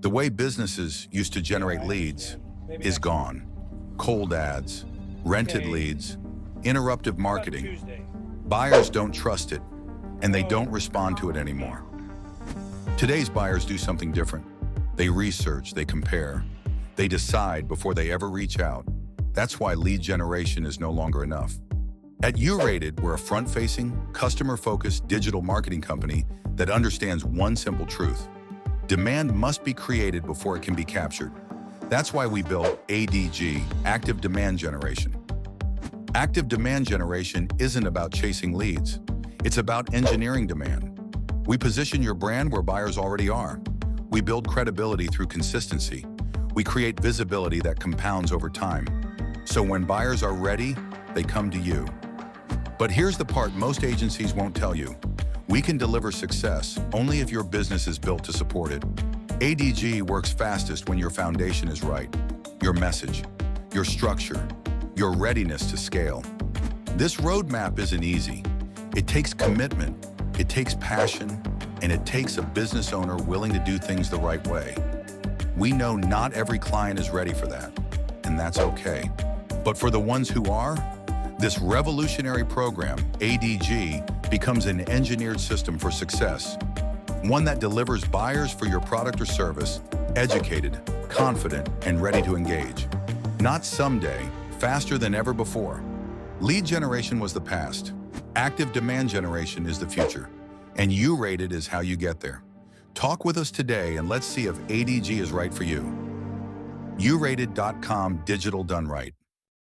The way businesses used to generate leads is gone. Cold ads, rented leads, interruptive marketing. Buyers don't trust it, and they don't respond to it anymore. Today's buyers do something different. They research, they compare, they decide before they ever reach out. That's why lead generation is no longer enough. At URated, we're a front-facing, customer-focused digital marketing company that understands one simple truth. Demand must be created before it can be captured. That's why we built ADG, Active Demand Generation. Active demand generation isn't about chasing leads. It's about engineering demand. We position your brand where buyers already are. We build credibility through consistency. We create visibility that compounds over time. So when buyers are ready, they come to you. But here's the part most agencies won't tell you. We can deliver success only if your business is built to support it. ADG works fastest when your foundation is right. Your message, your structure, your readiness to scale. This roadmap isn't easy. It takes commitment, it takes passion, and it takes a business owner willing to do things the right way. We know not every client is ready for that, and that's okay. But for the ones who are, this revolutionary program, ADG, becomes an engineered system for success. One that delivers buyers for your product or service, educated, confident, and ready to engage. Not someday, faster than ever before. Lead generation was the past. Active demand generation is the future. And URated is how you get there. Talk with us today and let's see if ADG is right for you. URated.com, digital done right.